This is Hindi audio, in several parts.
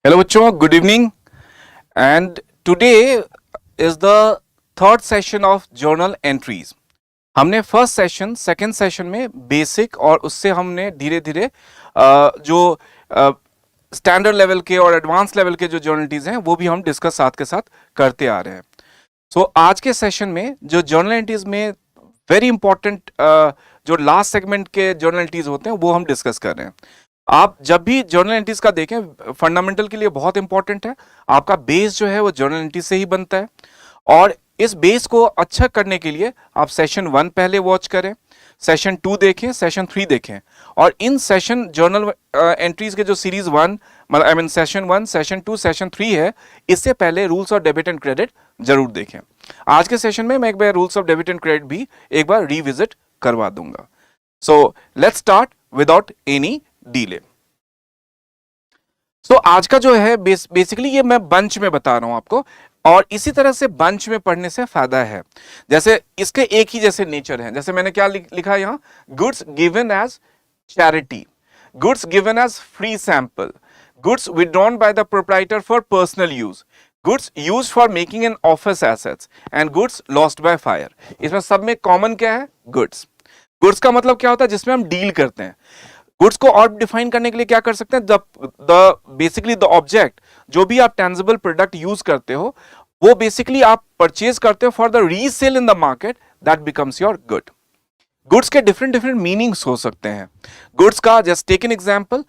हेलो बच्चों, good evening. And today is the third session of journal entries. हमने फर्स्ट सेशन सेकंड सेशन में बेसिक और उससे हमने धीरे धीरे जो स्टैंडर्ड लेवल के और एडवांस लेवल के जो जर्नल एंट्रीज हैं वो भी हम डिस्कस साथ के साथ करते आ रहे हैं। सो आज के सेशन में जो जर्नल एंट्रीज में वेरी इंपॉर्टेंट जो लास्ट सेगमेंट के जर्नल एंट्रीज होते हैं वो हम डिस्कस कर रहे हैं। आप जब भी जर्नल एंट्रीज का देखें, फंडामेंटल के लिए बहुत इंपॉर्टेंट है। आपका बेस जो है वो जर्नल एंट्री से ही बनता है और इस बेस को अच्छा करने के लिए आप सेशन 1 पहले वॉच करें, सेशन 2 देखें, सेशन 3 देखें और इन सेशन जर्नल एंट्रीज के जो सीरीज 1 मतलब I mean session 1, session 2, session 3 है, इससे पहले rules of debit and credit जरूर देखें। आज के सेशन में मैं एक बार rules of debit and credit भी एक बार रिविजिट करवा दूंगा। So let's start without any delay. तो आज का जो है बेसिकली ये मैं बंच में बता रहा हूं आपको और इसी तरह से बंच में पढ़ने से फायदा है। जैसे इसके एक ही जैसे नेचर है, जैसे मैंने क्या लिखा है यहां, goods given as charity, goods given as free sample, goods withdrawn by the proprietor for personal use, goods use for making an office assets and goods lost by fire. इसमें सब में कॉमन क्या है? गुड्स। गुड्स का मतलब क्या होता है? जिसमें हम डील करते हैं। गुड्स को और डिफाइन करने के लिए क्या कर सकते हैं? बेसिकली द ऑब्जेक्ट, जो भी आप टेंजिबल प्रोडक्ट यूज करते हो वो बेसिकली आप परचेज करते हो for the resale in the market, that becomes your good. Goods के डिफरेंट डिफरेंट मीनिंग्स हो सकते हैं। गुड्स का just take an example,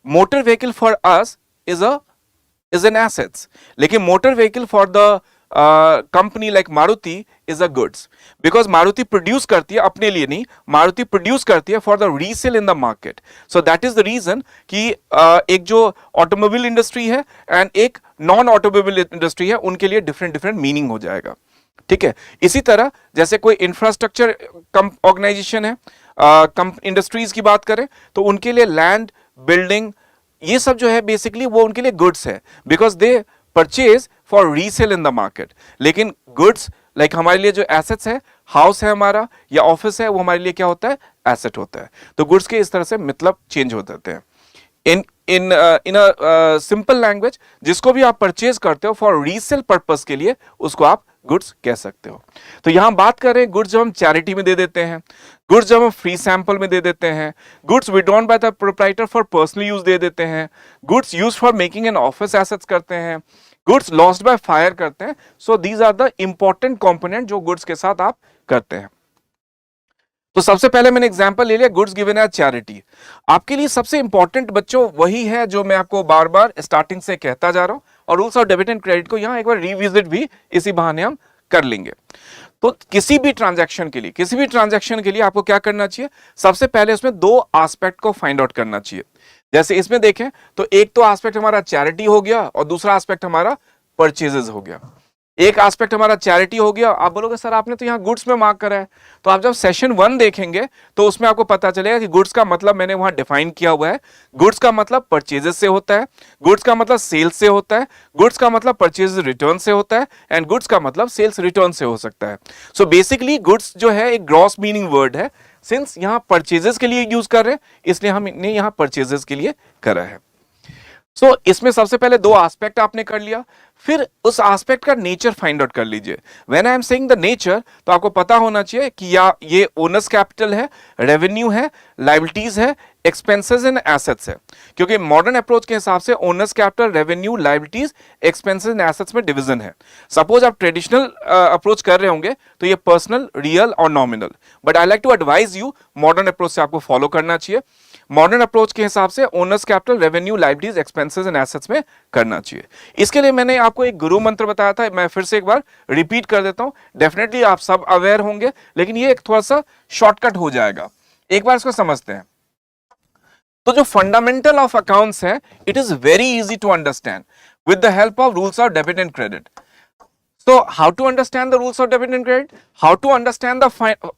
motor vehicle for us is an assets, लेकिन motor vehicle for the company like Maruti is a goods, because Maruti produce करती है अपने लिए नहीं, मारुति प्रोड्यूस करती है for the resale in the market. So that is the reason कि एक जो ऑटोमोबाइल इंडस्ट्री है एंड एक नॉन ऑटोमोबाइल इंडस्ट्री है, उनके लिए डिफरेंट डिफरेंट मीनिंग हो जाएगा। ठीक है, इसी तरह जैसे कोई इंफ्रास्ट्रक्चर ऑर्गेनाइजेशन है, इंडस्ट्रीज की बात करें तो उनके लिए लैंड, बिल्डिंग, ये सब जो है बेसिकली वो उनके लिए गुड्स है, because they purchase for resale in the market. लेकिन गुड्स लाइक हमारे लिए जो एसेट्स है, हाउस है हमारा या ऑफिस है, वो हमारे लिए क्या होता है? एसेट होता है। तो गुड्स के इस तरह से मतलब चेंज हो जाते हैं। इन अ सिंपल लैंग्वेज, जिसको भी आप परचेज करते हो फॉर रीसेल पर्पस के लिए, उसको आप गुड्स कह सकते हो। तो यहां बात कर रहे हैं गुड्स जब हम चैरिटी में दे देते हैं, गुड्स जब हम फ्री सैंपल में दे देते हैं, goods withdrawn by the proprietor for personal use दे देते हैं, goods use for making an office assets करते हैं, गुड्स लॉस्ट बाय फायर करते हैं। So these are the important component जो गुड्स के साथ आप करते हैं। तो सबसे पहले मैंने एग्जांपल ले लिया गुड्स गिवन एज चैरिटी। आपके लिए सबसे इंपॉर्टेंट बच्चों वही है जो मैं आपको बार बार स्टार्टिंग से कहता जा रहा हूं, और rules of debit and credit को यहां एक बार रिविजिट भी इसी बहाने हम कर लेंगे। तो किसी भी ट्रांजैक्शन के लिए आपको क्या करना चाहिए? सबसे पहले उसमें दो एस्पेक्ट को फाइंड आउट करना चाहिए। जैसे इसमें देखें तो एक तो एस्पेक्ट हमारा चैरिटी हो गया और दूसरा एस्पेक्ट हमारा परचेजेस हो गया। एक एस्पेक्ट हमारा चैरिटी हो गया। आप बोलोगे सर आपने तो यहां गुड्स में मार्क करा है, तो आप जब सेशन 1 देखेंगे तो उसमें आपको पता चलेगा कि गुड्स का मतलब मैंने वहां डिफाइन किया हुआ है। गुड्स का मतलब परचेजेस से होता है, गुड्स का मतलब सेल्स से होता है, गुड्स का मतलब परचेज रिटर्न से होता है एंड गुड्स का मतलब सेल्स रिटर्न से हो सकता है। सो बेसिकली गुड्स जो है एक ग्रॉस मीनिंग वर्ड है। सिंस यहां परचेजेस के लिए यूज कर रहे हैं, इसलिए हमने यहां परचेजेस के लिए करा है। सो इसमें सबसे पहले दो एस्पेक्ट आपने कर लिया, फिर उस एस्पेक्ट का नेचर फाइंड आउट कर लीजिए। When I am saying the nature, तो आपको पता होना चाहिए कि या ये ओनर्स कैपिटल है, रेवेन्यू है, लायबिलिटीज है, एक्सपेंसेस एंड एसेट्स है। क्योंकि मॉडर्न अप्रोच के हिसाब से owner's capital, revenue, liabilities, expenses and assets में डिवीजन है। सपोज आप ट्रेडिशनल अप्रोच कर रहे होंगे तो ये पर्सनल, रियल और nominal, but I like to advise you modern approach से आपको फॉलो करना चाहिए। मॉडर्न अप्रोच के हिसाब से owner's capital, revenue, liabilities, expenses and assets में करना चाहिए। इसके लिए मैंने आपको एक गुरु मंत्र बताया था, मैं फिर से एक बार रिपीट कर देता हूं। डेफिनेटली आप सब अवेयर होंगे, लेकिन ये एक थोड़ा सा शॉर्टकट हो जाएगा। एक बार इसको समझते हैं। तो जो फंडामेंटल ऑफ अकाउंट्स है, it is very easy to understand with the help of rules of debit and credit. So how to understand the rules of debit and credit? How to understand the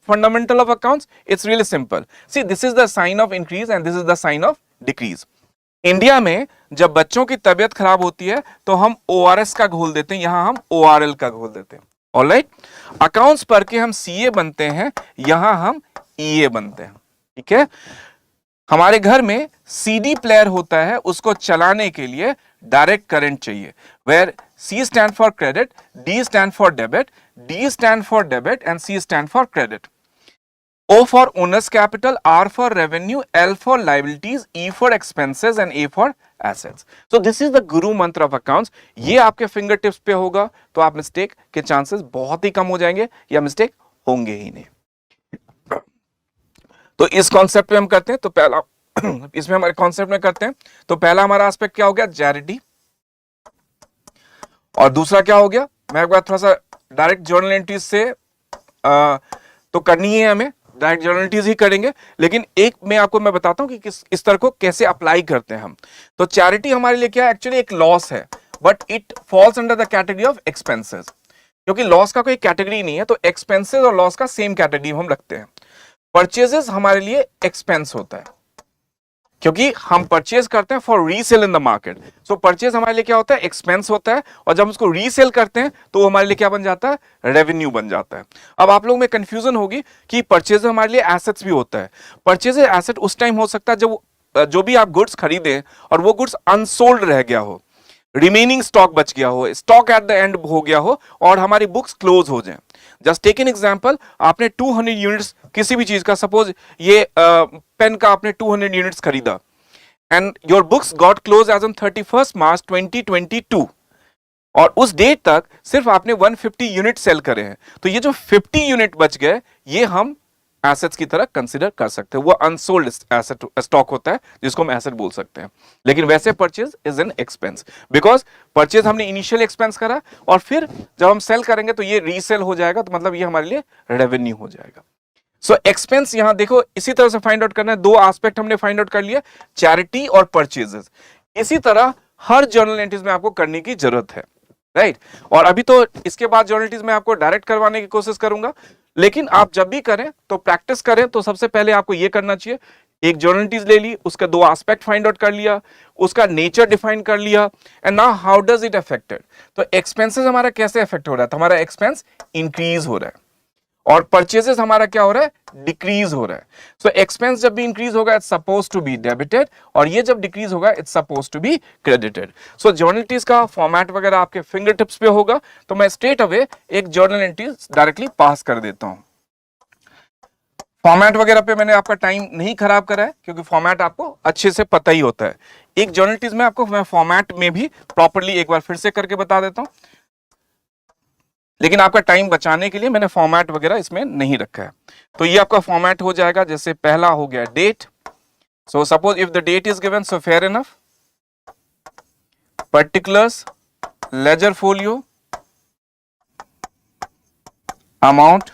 fundamental of accounts? It's really simple. See, this is the sign of increase and this is the sign of decrease. India में जब बच्चों की तबीयत खराब होती है तो हम ORS का घोल देते हैं, यहां हम ORL का घोल देते हैं। ऑलराइट, अकाउंट्स पढ़ के हम CA बनते हैं, यहां हम EA बनते हैं। ठीक है, हमारे घर में सीडी प्लेयर होता है, उसको चलाने के लिए डायरेक्ट करंट चाहिए। Where C stand for credit, D stand for debit, D stand for debit and C stand for credit. O for owner's capital, R for revenue, L for liabilities, E for expenses and A for assets. So this is the guru mantra of accounts. ये आपके फिंगर टिप्स पे होगा तो आप मिस्टेक के चांसेस बहुत ही कम हो जाएंगे या मिस्टेक होंगे ही नहीं। तो इस कॉन्सेप्ट पे हम करते हैं। तो पहला इसमें हमारे कॉन्सेप्ट में करते हैं तो पहला हमारा एस्पेक्ट क्या हो गया, चैरिटी। और दूसरा क्या हो गया, मैं एक बार थोड़ा सा डायरेक्ट जर्नल एंट्रीज से तो करनी है, हमें डायरेक्ट जर्नल एंट्रीज ही करेंगे, लेकिन एक मैं आपको मैं बताता हूं कि किस इस तरह को कैसे अप्लाई करते हैं हम। तो चैरिटी हमारे लिए क्या है, एक्चुअली एक लॉस है, but it falls under the category of expenses, क्योंकि लॉस का कोई कैटेगरी नहीं है, तो एक्सपेंसेस और लॉस का सेम कैटेगरी हम रखते हैं। परचेजेस हमारे लिए एक्सपेंस होता है, क्योंकि हम परचेज करते हैं for resale in the market. So purchase हमारे लिए क्या होता है, एक्सपेंस होता है, और जब उसको रीसेल करते हैं तो वो हमारे लिए क्या बन जाता है, रेवेन्यू बन जाता है। अब आप लोगों में कंफ्यूजन होगी कि परचेज हमारे लिए एसेट्स भी होता है। परचेज एसेट उस टाइम हो सकता है जब जो भी आप गुड्स खरीदे और वो गुड्स अनसोल्ड रह गया हो, रिमेनिंग स्टॉक बच गया हो, स्टॉक एट द एंड हो गया हो और हमारी बुक्स क्लोज हो जाए। जस्ट टेक एन एग्जांपल, आपने 200 यूनिट्स किसी भी चीज का, सपोज ये पेन का आपने 200 यूनिट्स खरीदा and your books got close as on 31 March 2022 और उस डेट तक सिर्फ आपने 150 यूनिट सेल करे हैं, तो ये जो 50 यूनिट बच गए ये हम एसेट्स की तरह कंसीडर कर सकते हैं। वो अनसोल्ड एसेट स्टॉक होता है जिसको हम एसेट बोल सकते हैं, लेकिन वैसे purchase is an expense, because purchase हमने इनिशियल एक्सपेंस करा और फिर जब हम सेल करेंगे तो ये रीसेल हो जाएगा, तो मतलब ये हमारे लिए रेवेन्यू हो जाएगा। सो एक्सपेंस यहां देखो इसी तरह से फाइंड आउट करना है। दो एस्पेक्ट हमने फाइंड आउट कर लिया, चैरिटी और परचेजेस। इसी तरह हर जर्नल एंट्रीज में आपको करने की जरूरत है, राइट। और अभी तो इसके बाद जर्नल एंट्रीज में आपको डायरेक्ट करवाने की कोशिश करूंगा, लेकिन आप जब भी करें तो प्रैक्टिस करें। तो सबसे पहले आपको यह करना चाहिए, एक जर्नल एंट्रीज ले ली, उसका दो एस्पेक्ट फाइंड आउट कर लिया, उसका नेचर डिफाइन कर लिया, and now how does it affected. तो एक्सपेंसेस हमारा कैसे अफेक्ट हो रहा है, तो हमारा एक्सपेंस इंक्रीज हो रहा है और परचेजेस हमारा क्या हो रहा है, डिक्रीज हो रहा है। सो एक्सपेंस जब भी इंक्रीज होगा it's suppose to be debited, और ये जब डिक्रीज होगा it's suppose to be credited. So journal entries का फॉर्मेट वगैरह आपके फिंगर टिप्स पे होगा, तो मैं स्ट्रेट अवे एक जर्नल एंट्रीज डायरेक्टली पास कर देता हूं। फॉर्मेट वगैरह पे मैंने आपका टाइम नहीं खराब करा है, क्योंकि फॉर्मेट आपको अच्छे से पता ही होता है। एक जर्नल एंट्रीज में आपको मैं फॉर्मेट में भी प्रॉपर्ली एक बार फिर से करके बता देता हूं, लेकिन आपका टाइम बचाने के लिए मैंने फॉर्मेट वगैरह इसमें नहीं रखा है। तो ये आपका फॉर्मेट हो जाएगा, जैसे पहला हो गया date. So suppose if the date is given, so fair enough, particulars, ledger folio, amount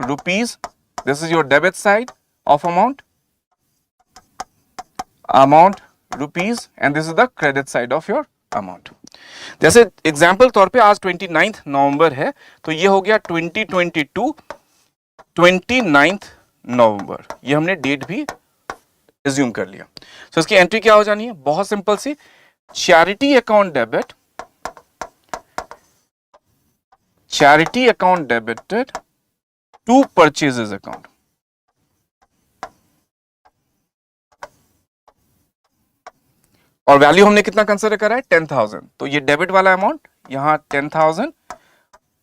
rupees, this is your debit side of amount rupees, and this is the credit side of your amount। जैसे एग्जाम्पल तौर पे आज 29 नवंबर है, तो ये हो गया 2022 29 नवंबर, ये हमने डेट भी एज्यूम कर लिया। तो इसकी एंट्री क्या हो जानी है, बहुत सिंपल सी, charity account debit, charity account debited to purchases account. और वैल्यू हमने कितना कंसीडर करा है, 10,000। तो ये डेबिट वाला अमाउंट यहां 10,000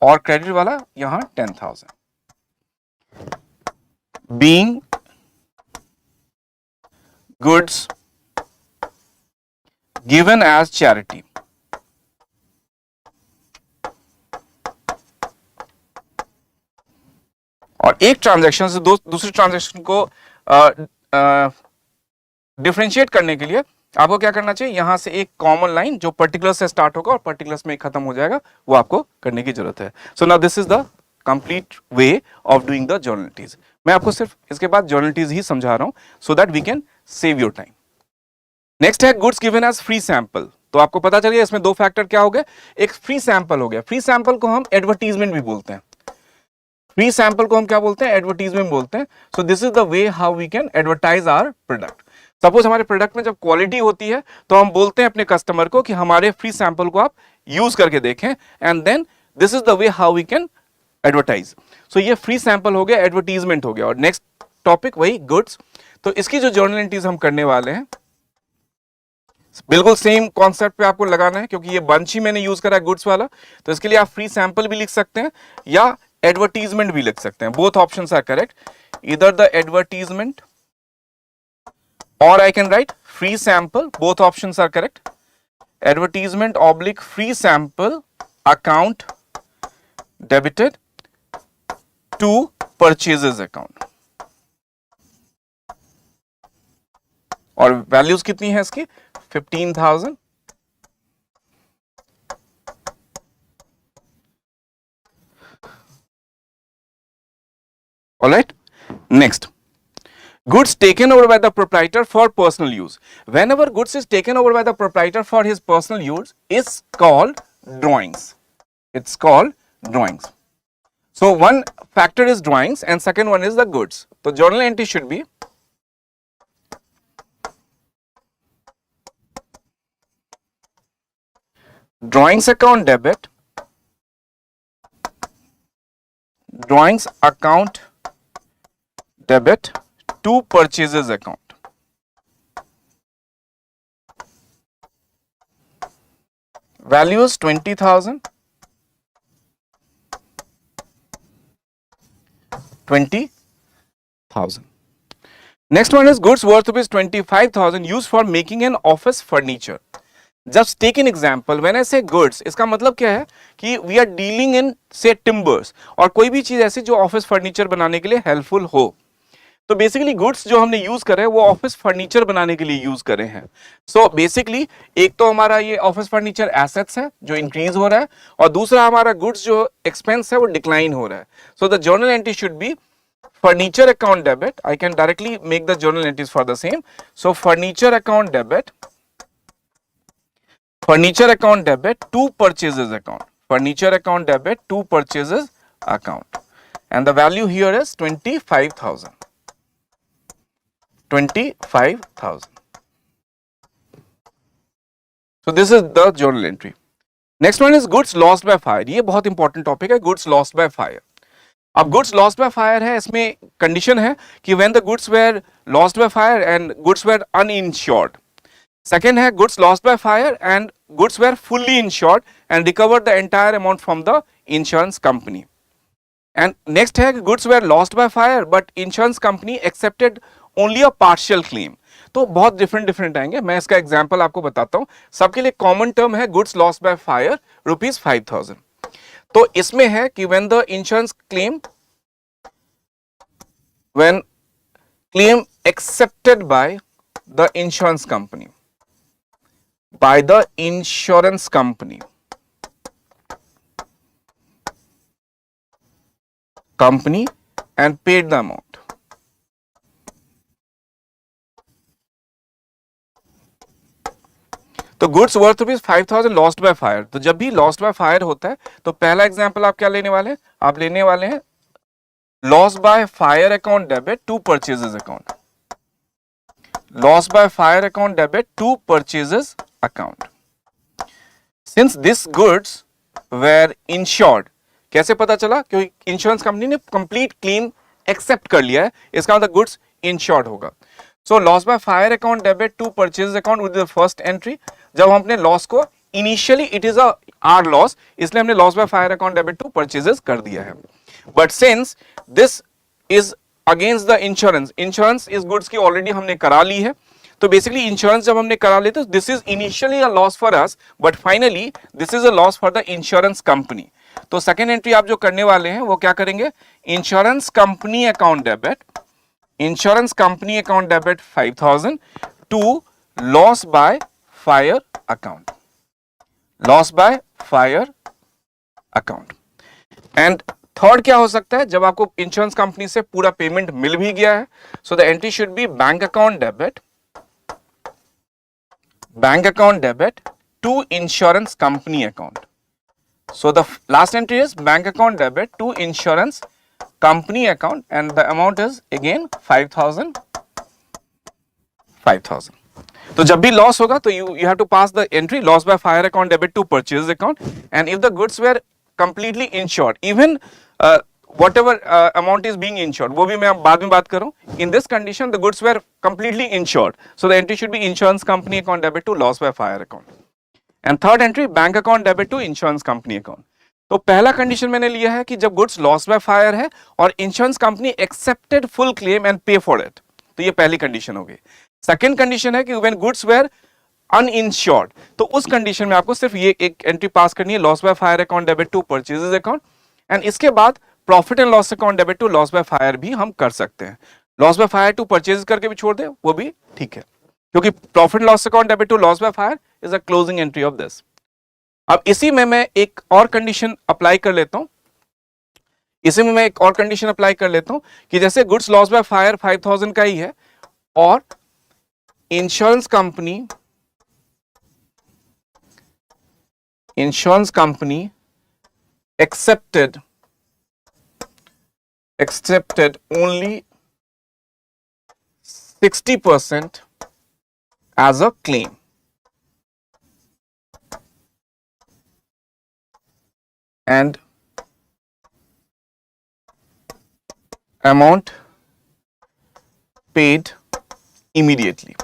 और क्रेडिट वाला यहां 10,000, being goods given as charity. और एक ट्रांजैक्शन से दूसरी ट्रांजैक्शन को डिफरेंशिएट करने के लिए आपको क्या करना चाहिए, यहां से एक कॉमन लाइन जो पर्टिकुलर से स्टार्ट होगा और पर्टिकुलर्स में खत्म हो जाएगा, वो आपको करने की जरूरत है। So now this is the complete way of doing the journal entries. मैं आपको सिर्फ इसके बाद जर्नल एंट्रीज ही समझा रहा हूं, so that we can save your time. Next है goods given as free sample. तो आपको पता चल गया इसमें दो फैक्टर क्या हो गए, एक फ्री सैंपल हो गया। फ्री सैंपल को हम एडवर्टीजमेंट भी बोलते हैं, फ्री सैंपल को हम क्या बोलते हैं, एडवर्टीजमेंट बोलते हैं। So this is the way how we can advertise our product. Suppose हमारे प्रोडक्ट में जब क्वालिटी होती है तो हम बोलते हैं अपने कस्टमर को कि हमारे फ्री सैंपल को आप यूज करके देखें, and then this is the way how we can advertise. So ये फ्री सैंपल हो गया, एडवर्टीजमेंट हो गया। और नेक्स्ट टॉपिक वही गुड्स। तो इसकी जो जर्नल एंट्रीज हम करने वाले हैं बिल्कुल सेम कॉन्सेप्ट पे आपको लगाना है, क्योंकि ये बंच ही मैंने यूज करा है गुड्स वाला, तो इसके लिए आप फ्री सैंपल भी लिख सकते हैं या एडवर्टीजमेंट भी लिख सकते हैं. बोथ ऑप्शंस आर करेक्ट, इधर the advertisement or I can write free sample. Both options are correct. Advertisement oblique free sample account debited to purchases account. और वैल्यूज कितनी है इसकी? 15,000. All right. Next. Goods taken over by the proprietor for personal use. Whenever goods is taken over by the proprietor for his personal use, is called drawings. It's called drawings. So one factor is drawings and second one is the goods. So journal entry should be drawings account debit, drawings account debit to purchases account. Value is 20,000. 20,000. Next one is goods worth rupees 25,000 used for making an office furniture. Just take an example. When I say goods, इसका मतलब क्या है कि we are dealing in say timbers और कोई भी चीज ऐसी जो ऑफिस फर्नीचर बनाने के लिए हेल्पफुल हो. तो बेसिकली गुड्स जो हमने यूज करे वो ऑफिस फर्नीचर बनाने के लिए यूज करे हैं. सो बेसिकली एक तो हमारा ये ऑफिस फर्नीचर एसेट्स है जो इंक्रीज हो रहा है और दूसरा हमारा गुड्स जो एक्सपेंस है वो डिक्लाइन हो रहा है. So the journal entry should B furniture account debit. I can directly make the journal entries for the same. So furniture account debit, furniture account debit to purchases account, furniture account debit to purchases account, and the value here is 25,000. 25,000. So this is the journal entry. Next one is goods lost by fire. ये बहुत इंपॉर्टेंट टॉपिक है, goods lost by fire. अब goods lost by fire है, इसमें कंडीशन है कि when the goods were lost by fire and goods were uninsured. Second है goods lost by fire and goods were fully insured and recovered the entire amount from the insurance company. And next है goods were lost by fire but insurance company accepted only a partial claim. तो बहुत डिफरेंट आएंगे, मैं इसका एग्जांपल आपको बताता हूँ. सबके लिए कॉमन टर्म है goods lost by fire rupees 5,000. तो इसमें है कि when the insurance claim, when claim accepted by the insurance company, by the insurance company and paid the amount. तो goods worth rupees 5,000 lost by fire. तो जब भी लॉस्ट बाय फायर होता है तो पहला एग्जांपल आप क्या लेने वाले हैं? आप लेने वाले हैं loss by fire account debit to purchases account. Loss by fire account debit to purchases account. Since this goods were insured, कैसे पता चला? क्योंकि इंश्योरेंस कंपनी ने कंप्लीट क्लेम एक्सेप्ट कर लिया है, इसका मतलब गुड्स इंश्योर्ड होगा. So loss by fire account debit to purchase account with the first entry. जब हम अपने लॉस को initially it is our loss, इसलिए हमने loss by fire account debit to purchases कर दिया है. But since this is against the insurance, insurance इस गुड्स की ऑलरेडी हमने करा ली है. तो बेसिकली इंश्योरेंस जब हमने करा लेते this is initially a loss for us but finally this is a loss for the insurance company. तो सेकेंड एंट्री आप जो करने वाले हैं वो क्या करेंगे? Insurance company account debit, insurance company account debit 5,000 to loss by fire account, loss by fire account. And third क्या हो सकता है? जब आपको इंश्योरेंस कंपनी से पूरा पेमेंट मिल भी गया है, सो the entry should B bank account debit, bank account debit to insurance company account. So the last entry is bank account debit to insurance company account and the amount is again 5,000. 5,000. तो जब भी लॉस होगा तो you have to pass the entry loss by fire account debit to purchase account, and if the goods were completely insured, even whatever amount is being insured, वो भी मैं बाद में बात करूं. In this condition the goods were completely insured, so the entry should be insurance company account debit to loss by fire account. And third entry bank account debit to insurance company account. तो पहला कंडीशन मैंने लिया है कि जब गुड्स लॉस बाय फायर है और insurance company accepted full claim and पे फॉर इट, तो ये पहली कंडीशन हो गई. सेकंड कंडीशन है कि व्हेन गुड्स वेर अनइंश्योर्ड, तो उस कंडीशन में आपको सिर्फ ये एक एंट्री पास करनी है, loss by fire account debit to purchases account. And इसके बाद profit and loss account debit to loss by fire भी हम कर सकते हैं. Loss by fire to purchase करके भी छोड़ दे, वो भी ठीक है, क्योंकि profit loss account debit to loss by fire is a closing entry of this. अब इसी में मैं एक और कंडीशन अप्लाई कर लेता हूं, कि जैसे गुड्स लॉस बाय फायर 5000 का ही है और insurance company accepted only 60% as a claim. And amount paid immediately.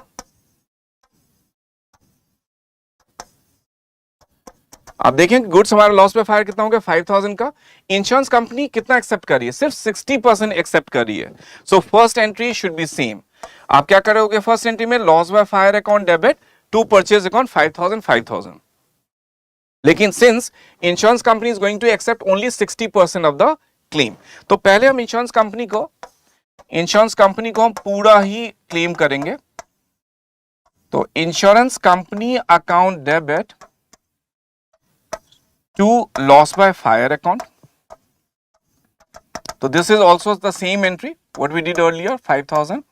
आप देखें गुड्स हमारा लॉस पे फायर कितना हो गया 5000 का, इंश्योरेंस कंपनी कितना एक्सेप्ट कर रही है, सिर्फ 60% एक्सेप्ट कर रही है. So first entry should be same. आप क्या करोगे फर्स्ट एंट्री में, loss by fire account debit to purchase account 5000. लेकिन since insurance company is going to accept only 60% of the claim, तो पहले हम इंश्योरेंस कंपनी को हम पूरा ही क्लेम करेंगे. तो insurance company account debit to loss by fire account. So this is also the same entry what we did earlier, 5000.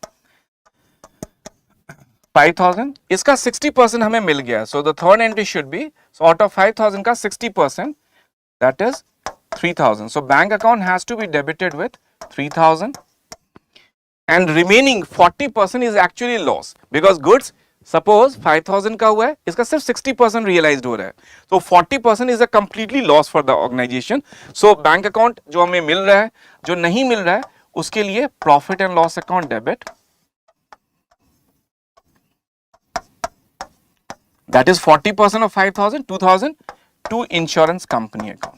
इसका 60% हमें मिल गया. So the third entry should be, so out of 5000 का 60%, that is 3000. So bank account has to be debited with 3000 and remaining 40% is actually loss because goods suppose 5000 का हुआ है, इसका सिर्फ 60% रियलाइज्ड हो रहा है, तो 40% is a completely loss for the organisation. So bank account जो हमें मिल रहा है, जो नहीं मिल रहा है उसके लिए profit and loss account debit, that is 40% of 5000, 2000 to insurance company account.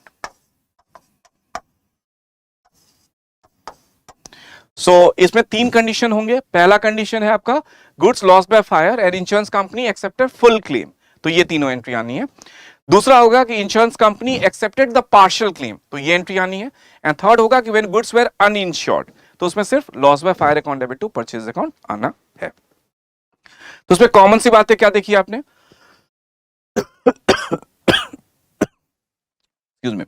So इसमें तीन कंडीशन होंगे. पहला कंडीशन है आपका goods loss by fire and insurance company accepted full claim, तो ये तीनों एंट्री आनी है. दूसरा होगा कि insurance company accepted the partial claim, तो ये एंट्री आनी है. एंड थर्ड होगा कि व्हेन गुड्स वेर अनइंश्योर्ड, तो उसमें सिर्फ loss by fire account debit to purchase account आना है. तो उसमें कॉमन सी बातें क्या देखी आपने, एक्सक्यूज मी,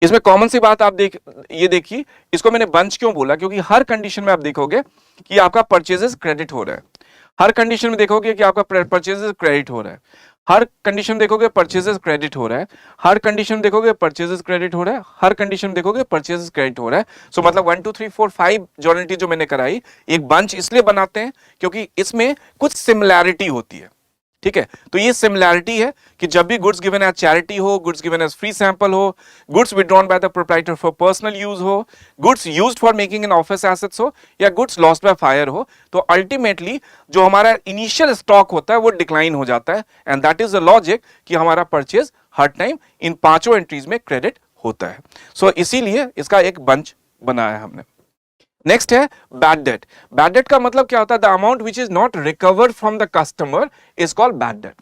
इसमें कॉमन सी बात आप ये देखिए, इसको मैंने बंच क्यों बोला, क्योंकि हर कंडीशन में आप देखोगे कि आपका परचेजेस क्रेडिट हो रहा है. हर कंडीशन में देखोगे कि आपका परचेजेस क्रेडिट हो रहा है. हर कंडीशन देखोगे परचेजेस क्रेडिट हो रहा है. हर कंडीशन देखोगे परचेजेस क्रेडिट हो रहा है. हर कंडीशन देखोगे परचेजेस क्रेडिट हो रहा है. सो मतलब 1 2 3 4 5 जर्नलिटी जो मैंने कराई, एक बंच इसलिए बनाते हैं क्योंकि इसमें कुछ सिमिलैरिटी होती है. ठीक है, तो ये सिमिलैरिटी है कि जब भी गुड्स गिवन एज चैरिटी हो, goods given as free sample हो, goods withdrawn by the proprietor for personal use हो, goods used for making an office assets हो, या गुड्स लॉस्ट बाय फायर हो, तो अल्टीमेटली जो हमारा इनिशियल स्टॉक होता है वो डिक्लाइन हो जाता है. And that is the logic कि हमारा परचेज हर टाइम इन पांचों एंट्रीज में क्रेडिट होता है. सो इसीलिए इसका एक बंच बनाया हमने. नेक्स्ट है बैड डेट. बैड डेट का मतलब क्या होता है, the amount which is not recovered from the customer is called bad debt.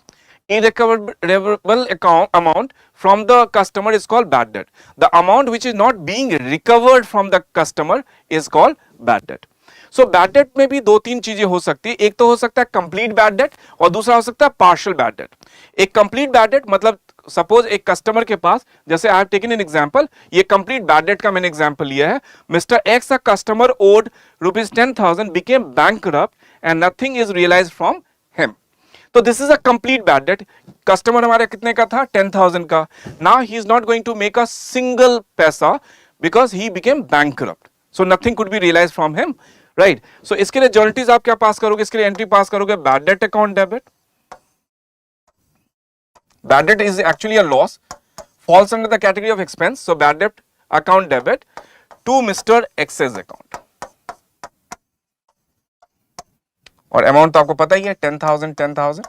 Irrecoverable amount from the customer is called bad debt. The amount which is not being recovered from the customer is called bad debt. So bad debt में भी दो तीन चीजें हो सकती है. एक तो हो सकता है complete bad debt और दूसरा हो सकता है partial bad debt. एक complete bad debt मतलब सपोज एक कस्टमर के पास, जैसे I have taken an example, ये कंप्लीट बैड डेट का मैंने एग्जांपल लिया है. Mister X a customer owed ₹10,000 became bankrupt and nothing is realised from him. तो this is a complete bad debt. Customer हमारे कितने का था, 10,000 का. Now he is not going to make a single paisa because he became bankrupt, so nothing could B realised from him, right. So इसके लिए जर्नलिटीज आप क्या पास करोगे, इसके लिए एंट्री पास करोगे bad debt account debit. Bad debt is actually a loss, falls under the category of expense, so bad debt account debit to mister X's account, और अमाउंट तो आपको पता ही है 10,000 10,000,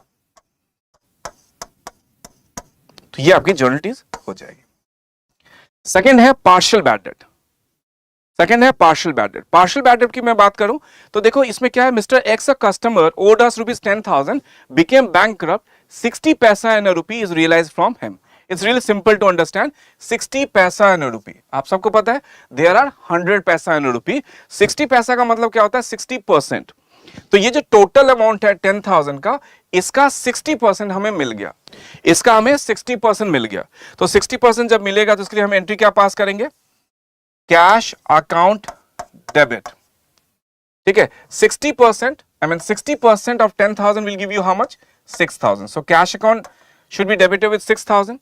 तो ये आपकी जर्नलिटीज हो जाएगी। सेकंड है पार्शियल बैड डेट। सेकंड है partial bad debt. Partial bad debt की मैं बात करूं तो देखो इसमें क्या है, mister X a customer owed us ₹10,000 became bankrupt, 60 paisa in a rupee is realised from him. It's really simple to understand. 60 paisa in a रुपी, आप सबको पता है देयर आर 100 पैसा इन अ रुपी। 60 पैसा का मतलब क्या होता है, 60%। तो ये जो टोटल अमाउंट है 10,000 का, इसका 60% हमें मिल गया, इसका हमें 60% मिल गया। तो 60% जब मिलेगा तो इसके लिए हम एंट्री क्या पास करेंगे, कैश अकाउंट डेबिट। ठीक है, 60%, I mean 60% of 10,000 will give you how much, 6,000. So cash account should be debited with 6,000.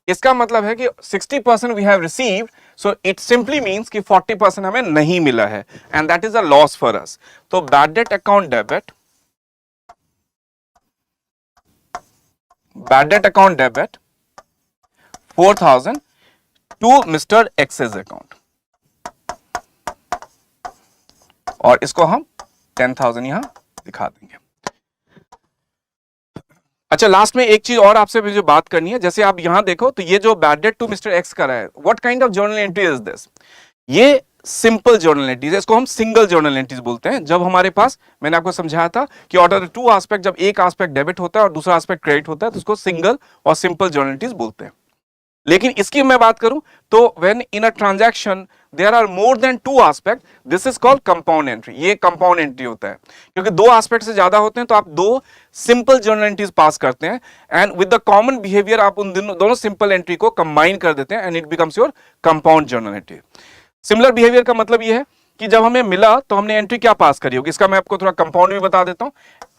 इसका मतलब है कि 60% we have received, so it simply means कि 40% हमें नहीं मिला है, and that is a loss for us. तो bad debt account debit, bad debt account debit 4,000 to Mr. X's account, और इसको हम 10,000 यहां दिखा देंगे। अच्छा, लास्ट में एक चीज और आपसे मुझे बात करनी है। जैसे आप यहां देखो तो ये जो bad debt to mister X का है, what kind of journal entry is this, ये सिंपल जर्नल एंट्रीज है, इसको हम सिंगल जर्नल एंट्रीज बोलते हैं। जब हमारे पास, मैंने आपको समझाया था कि out of the two aspect, जब एक एस्पेक्ट डेबिट होता है और दूसरा एस्पेक्ट क्रेडिट होता है तो उसको सिंगल और सिंपल जर्नल एंट्रीज बोलते हैं। लेकिन इसकी मैं बात करूं तो when in a transaction there are more than two aspect, this is called compound entry. ये कंपाउंड एंट्री होता है, क्योंकि दो एस्पेक्ट से ज्यादा होते हैं तो आप दो सिंपल जर्नल एंट्रीज पास करते हैं, and with the common behaviour आप उन दोनों सिंपल एंट्री को कंबाइन कर देते हैं, and it becomes your compound journal entry. Similar behaviour का मतलब ये है कि जब हमें मिला तो हमने एंट्री क्या पास करी होगी, इसका मैं आपको थोड़ा कंपाउंड भी बता देता हूं।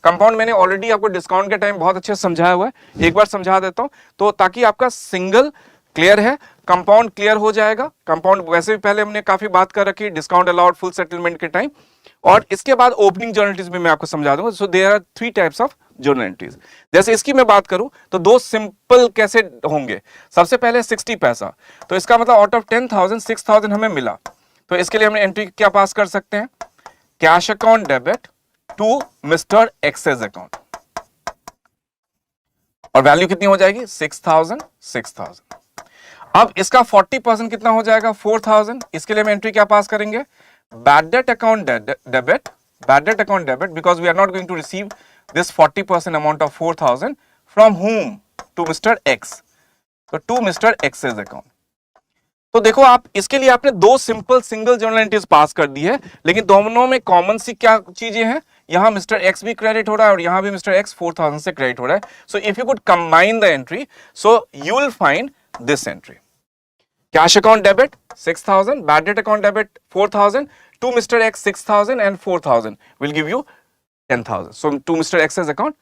कंपाउंड मैंने ऑलरेडी आपको डिस्काउंट के टाइम बहुत अच्छे से समझाया हुआ है, एक बार समझा देता हूं तो ताकि आपका सिंगल क्लियर है, कंपाउंड क्लियर हो जाएगा। कंपाउंड वैसे भी पहले हमने काफी बात कर रखी, डिस्काउंट अलाउड फुल सेटलमेंट के टाइम, और इसके बाद ओपनिंग जर्नल एंट्रीज में मैं आपको समझा दूंगा। So there are 3 types of journal entries. जैसे इसकी मैं बात करूं तो दो सिंपल कैसे होंगे, सबसे पहले 60 पैसा, तो इसका मतलब आउट ऑफ 10,000 6,000 हमें मिला, तो इसके लिए हमने एंट्री क्या पास कर सकते हैं, cash account debit to mister X's account, और वैल्यू कितनी हो जाएगी 6,000 6,000। अब इसका 40% कितना हो जाएगा 4,000, इसके लिए हम एंट्री क्या पास करेंगे, bad debt account debit, bad debt account debit, because we are not going to receive this 40% amount of 4,000 from whom, to mister X, तो टू मिस्टर एक्सेस अकाउंट। तो देखो आप इसके लिए आपने दो simple single journal entries pass कर दी है, लेकिन दोनों में कॉमन सी क्या चीजें हैं, यहां मिस्टर एक्स भी क्रेडिट हो रहा है और यहां भी मिस्टर एक्स 4,000 से क्रेडिट हो रहा है। So if you could combine the entry, so you will find this entry, cash account debit 6,000, bad debt account debit 4,000, to mister X 6,000 and 4,000 will give you 10,000। So to mister X's account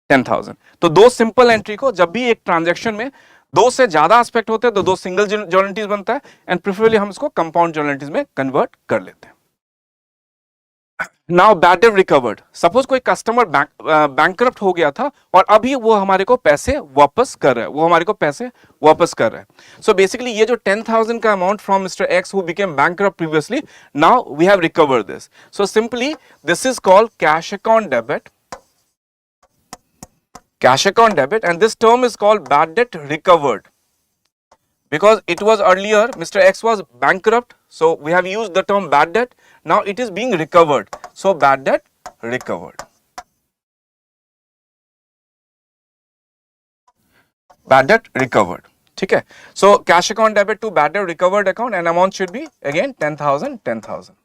10,000। तो दो सिंपल एंट्री को जब भी एक ट्रांजैक्शन में दो से ज्यादा एस्पेक्ट होते हैं तो दो सिंगल जर्नल एंट्रीज बनता है, एंड प्रेफरेबली हम इसको कंपाउंड जर्नल एंट्रीज में कन्वर्ट कर लेते हैं। Now bad debt recovered, suppose कोई कस्टमर बैंकक्रप्ट हो गया था और अभी वो हमारे को पैसे वापस कर रहा है, वो हमारे को पैसे वापस कर रहा है। सो बेसिकली ये जो 10,000 का amount from mister X who became bankrupt previously, now we have recovered this. So simply this is called cash account debit, cash account debit, and this term is called bad debt recovered because it was earlier Mr. X was bankrupt, so we have used the term bad debt. Now it is being recovered, so bad debt recovered, bad debt recovered. ठीक है, so cash account debit to bad debt recovered account, and amount should be again 10,000 10,000.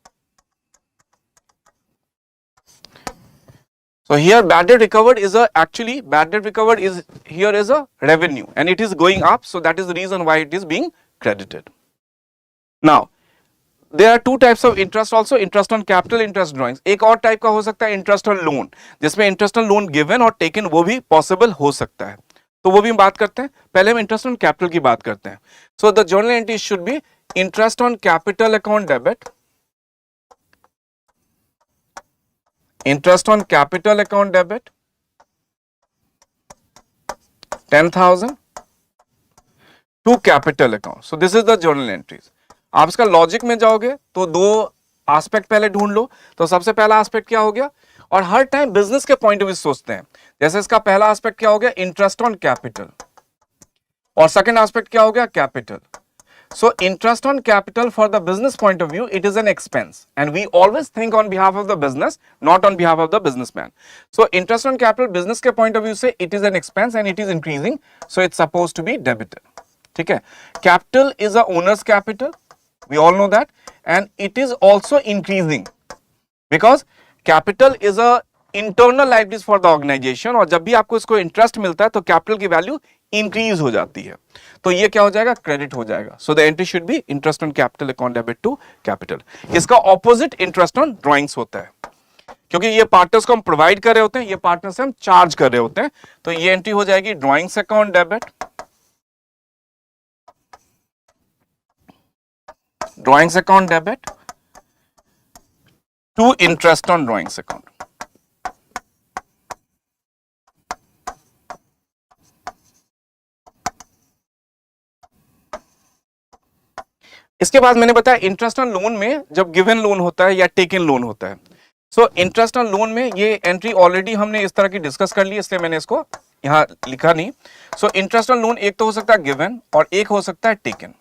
So here bad debt recovered is actually bad debt recovered is here is a revenue and it is going up, so that is the reason why it is being credited. Now there are two types of interest also, interest on capital, interest drawings. एक और टाइप का हो सकता है interest on loan, जिसमें interest on loan given और taken वो भी possible हो सकता है, तो वो भी हम बात करते हैं। पहले हम interest on capital की बात करते हैं। So the journal entry should be interest on capital account debit, interest on capital account debit 10,000 to capital account. So this is the journal entries. आप इसका लॉजिक में जाओगे तो दो एस्पेक्ट पहले ढूंढ लो। तो सबसे पहला एस्पेक्ट क्या हो गया, और हर टाइम बिजनेस के पॉइंट ऑफ व्यू सोचते हैं। जैसे इसका पहला एस्पेक्ट क्या हो गया, इंटरेस्ट ऑन कैपिटल, और सेकंड एस्पेक्ट क्या हो गया, capital. So interest on capital for the business point of view, it is an expense, and we always think on behalf of the business, not on behalf of the businessman. So interest on capital business के point of view से it is an expense and it is increasing, so it's supposed to be debited. ठीक है, capital is a owner's capital, we all know that, and it is also increasing because capital is a internal liabilities for the organization, और जब भी आपको इसको इंटरेस्ट मिलता है तो कैपिटल की वैल्यू इंक्रीज हो जाती है, तो ये क्या हो जाएगा, क्रेडिट हो जाएगा। So the entry should be interest on capital account debit to capital. इसका ऑपोजिट इंटरेस्ट ऑन ड्रॉइंग्स होता है, क्योंकि ये पार्टनर्स को हम प्रोवाइड कर रहे होते हैं, ये पार्टनर से हम चार्ज कर रहे होते हैं, तो ये एंट्री हो जाएगी drawings account debit, drawings account debit to interest on drawings account. इसके बाद मैंने बताया इंटरेस्ट ऑन लोन में जब गिवन लोन होता है या टेकन लोन होता है, सो इंटरेस्ट ऑन लोन में ये एंट्री ऑलरेडी हमने इस तरह की डिस्कस कर ली, इसलिए मैंने इसको यहां लिखा नहीं। सो इंटरेस्ट ऑन लोन एक तो हो सकता है गिवन और एक हो सकता है टेकन।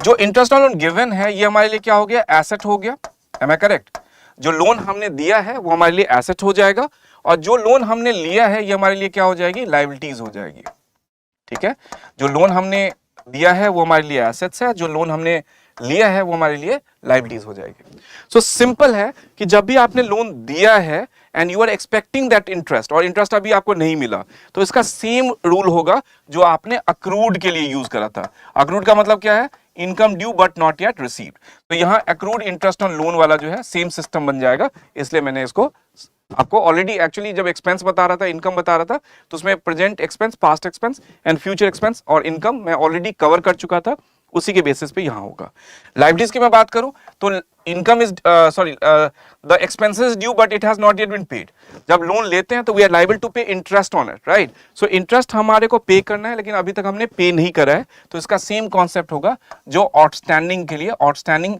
जो इंटरेस्ट ऑन लोन गिवन है ये हमारे लिए क्या हो गया, एसेट हो गया, एम आई करेक्ट। जो लोन हमने दिया है वो हमारे लिए एसेट हो जाएगा, और जो लोन हमने लिया है ये हमारे लिए क्या हो जाएगी, लायबिलिटीज हो जाएगी। ठीक है, जो लोन हमने दिया है वो हमारे लिए एसेट्स है, जो लोन हमने लिया है वो हमारे लिए लायबिलिटीज हो जाएगी। सो सिंपल है कि जब भी आपने लोन दिया है and you are expecting that interest, और इंटरेस्ट अभी आपको नहीं मिला, तो इसका सेम रूल होगा जो आपने अक्रूड के लिए यूज करा था। अक्रूड का मतलब क्या है, income due but not yet received. तो यहां अक्रूड इंटरेस्ट ऑन लोन वाला जो है सेम सिस्टम बन जाएगा, इसलिए मैंने इसको आपको ऑलरेडी एक्चुअली जब एक्सपेंस बता रहा था, इनकम बता रहा था, तो उसमें present expense, past expense and future expense और इनकम मैं ऑलरेडी कवर कर चुका था, उसी के बेसिस पे यहां होगा। लायबिलिटीज की मैं बात करूं तो income is the expenses due but it has not yet been paid. जब लोन लेते हैं तो we are liable to pay interest on it, right. So interest हमारे को पे करना है, लेकिन अभी तक हमने पे नहीं करा है, तो इसका सेम कॉन्सेप्ट होगा जो आउटस्टैंडिंग के लिए, आउटस्टैंडिंग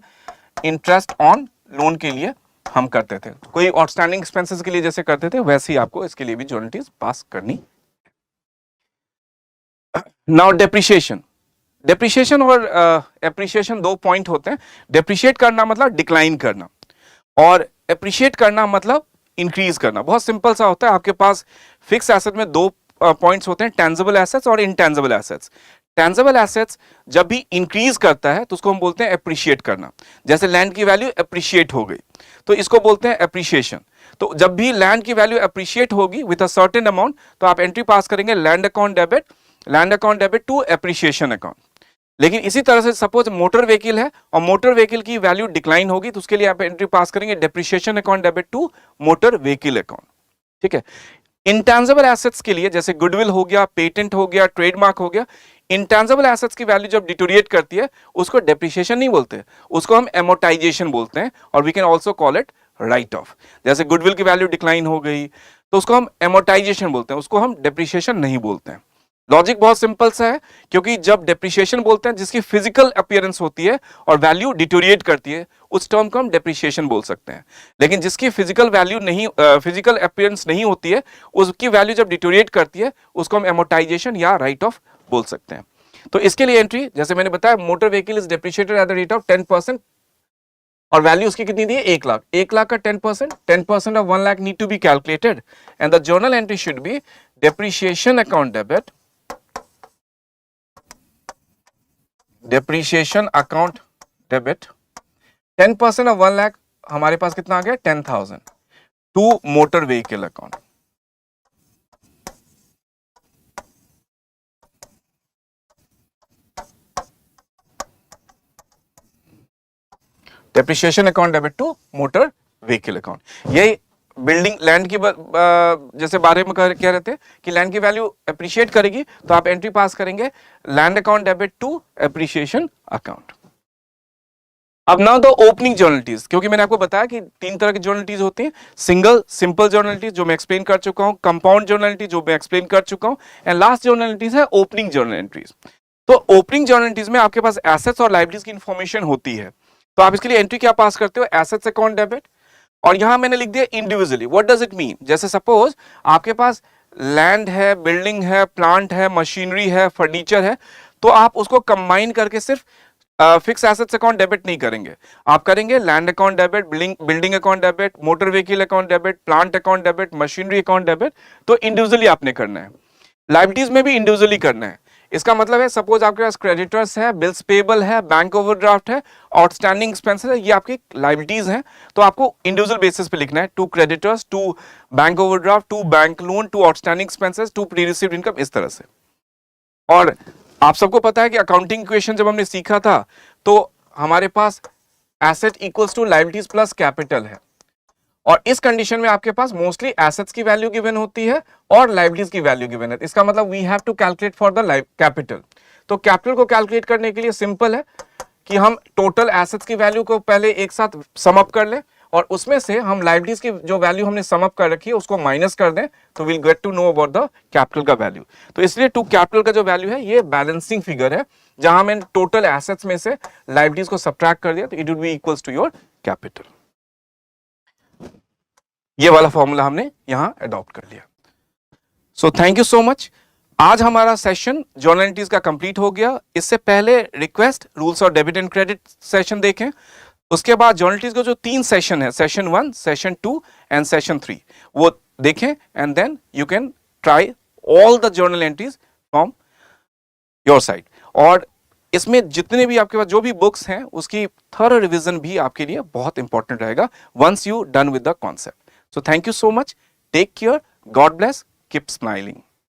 इंटरेस्ट ऑन लोन के लिए हम करते थे, कोई आउटस्टैंडिंग एक्सपेंसेस के लिए जैसे करते थे वैसे ही आपको इसके लिए भी जर्नलिटीज पास करनी। नाउ डेप्रिसिएशन, डेप्रिसिएशन और एप्रिसिएशन दो पॉइंट होते हैं। डेप्रिशिएट करना मतलब डिक्लाइन करना, और एप्रिशिएट करना मतलब इंक्रीज करना। बहुत सिंपल सा होता है, आपके पास फिक्स एसेट में दो पॉइंट्स होते हैं, टेंजिबल एसेट्स और इनटेंजिबल एसेट्स। टेंजिबल एसेट्स जब भी इंक्रीज करता है तो उसको हम बोलते हैं एप्रिशिएट करना। जैसे लैंड की वैल्यू एप्रिशिएट हो गई तो इसको बोलते हैं एप्रिशिएशन। तो जब भी लैंड की वैल्यू एप्रिशिएट होगी विद अ सर्टेन अमाउंट, तो आप एंट्री पास करेंगे land account debit to appreciation account. लेकिन इसी तरह से सपोज मोटर व्हीकल है और मोटर व्हीकल की वैल्यू डिक्लाइन होगी, तो उसके लिए आप एंट्री पास करेंगे depreciation account debit to motor vehicle account. ठीक है, इंटेंजिबल एसेट्स के लिए जैसे गुडविल हो गया, पेटेंट हो गया, ट्रेडमार्क हो गया, इंटेंजिबल एसेट्स की वैल्यू जब डिटोरिएट करती है उसको डेप्रिसिएशन नहीं बोलते, उसको हम एमोर्टाइजेशन बोलते हैं, और we can also call it write off. जैसे गुडविल की वैल्यू डिक्लाइन हो गई तो उसको हम एमोर्टाइजेशन बोलते हैं, उसको हम डेप्रिसिएशन नहीं बोलते हैं। लॉजिक बहुत सिंपल सा है, क्योंकि जब डेप्रिसिएशन बोलते हैं जिसकी फिजिकल अपीयरेंस होती है और वैल्यू डिटोरिएट करती है, उस टर्म को हम डेप्रिसिएशन बोल सकते हैं। लेकिन जिसकी फिजिकल वैल्यू नहीं, फिजिकल अपीयरेंस नहीं होती है, उसकी वैल्यू जब डिटोरिएट करती है उसको हम एमोर्टाइजेशन या राइट ऑफ बोल सकते हैं। तो इसके लिए एंट्री जैसे मैंने बताया, motor vehicle is depreciated at the rate of 10%, और वैल्यू उसकी कितनी दी है, 1 लाख। 1 लाख का 10% of 1 lakh need to be calculated, and the journal entry should be depreciation account debit, depreciation account debit 10% of 1 lakh, हमारे पास कितना आ गया 10,000 to motor vehicle account. Depreciation account debit to motor vehicle account. यही बिल्डिंग लैंड की जैसे बारे में कह रहे थे कि लैंड की वैल्यू अप्रिशिएट करेगी, तो आप एंट्री पास करेंगे land account debit to appreciation account. अब नाउ द ओपनिंग जर्नलिटीज, क्योंकि मैंने आपको बताया कि 3 तरह की जर्नलिटीज होती हैं, सिंगल सिंपल जर्नलिटीज जो मैं एक्सप्लेन कर चुका हूं, कंपाउंड जर्नलिटीज जो मैं एक्सप्लेन कर चुका हूं, एंड लास्ट जर्नलिटीज है ओपनिंग जर्नल एंट्रीज। तो ओपनिंग जर्नल एंट्रीज में आपके पास एसेट्स और लायबिलिटीज की इंफॉर्मेशन होती है, तो आप इसके लिए एंट्री क्या पास करते हो, एसेट्स अकाउंट डेबिट, और यहां मैंने लिख दिया individually. What does it mean, जैसे सपोज आपके पास लैंड है, बिल्डिंग है, प्लांट है, मशीनरी है, फर्नीचर है, तो आप उसको कंबाइन करके सिर्फ फिक्स एसेट्स अकाउंट डेबिट नहीं करेंगे, आप करेंगे land account debit, building account debit, motor vehicle account debit, plant account debit, machinery account debit, तो इंडिविजुअली आपने करना है। लायबिलिटीज में भी इंडिविजुअली करना है। इसका मतलब है सपोज आपके पास क्रेडिटर्स है, बिल्स पेबल है, बैंक ओवरड्राफ्ट है, आउटस्टैंडिंग एक्सपेंसेस है, ये आपकी लायबिलिटीज हैं, तो आपको इंडिविजुअल बेसिस पे लिखना है, to creditors, to bank overdraft, to bank loan, to outstanding expenses, to pre received income, इस तरह से। और आप सबको पता है कि अकाउंटिंग इक्वेशन जब हमने सीखा था तो हमारे पास asset equals to liabilities plus capital है, और इस कंडीशन में आपके पास मोस्टली एसेट्स की वैल्यू गिवन होती है और लायबिलिटीज की वैल्यू गिवन है। इसका मतलब we have to calculate for the capital. तो कैपिटल को कैलकुलेट करने के लिए सिंपल है कि हम टोटल एसेट्स की वैल्यू को पहले एक साथ सम अप कर लें, और उसमें से हम लायबिलिटीज की जो वैल्यू हमने सम अप कर रखी है उसको माइनस कर दें, तो will get to know about the capital का वैल्यू। तो इसलिए टू कैपिटल का जो वैल्यू है ये बैलेंसिंग फिगर है, जहां मैंने टोटल एसेट्स में से लायबिलिटीज को सब्ट्रैक्ट कर दिया, तो it would be equals to your capital. ये वाला फॉर्मूला हमने यहां अडॉप्ट कर लिया। So thank you so much. आज हमारा सेशन जर्नल एंट्रीज का कंप्लीट हो गया। इससे पहले रिक्वेस्ट रूल्स और डेबिट एंड क्रेडिट सेशन देखें, उसके बाद जर्नल एंट्रीज का जो 3 सेशन है, सेशन 1, सेशन 2 एंड सेशन 3, वो देखें, and then you can try all the journal entries from your side. और इसमें जितने भी आपके पास जो भी बुक्स हैं उसकी थॉरो रिवीजन भी आपके लिए बहुत इंपॉर्टेंट रहेगा once you done with the concept. So thank you so much. Take care. God bless. Keep smiling.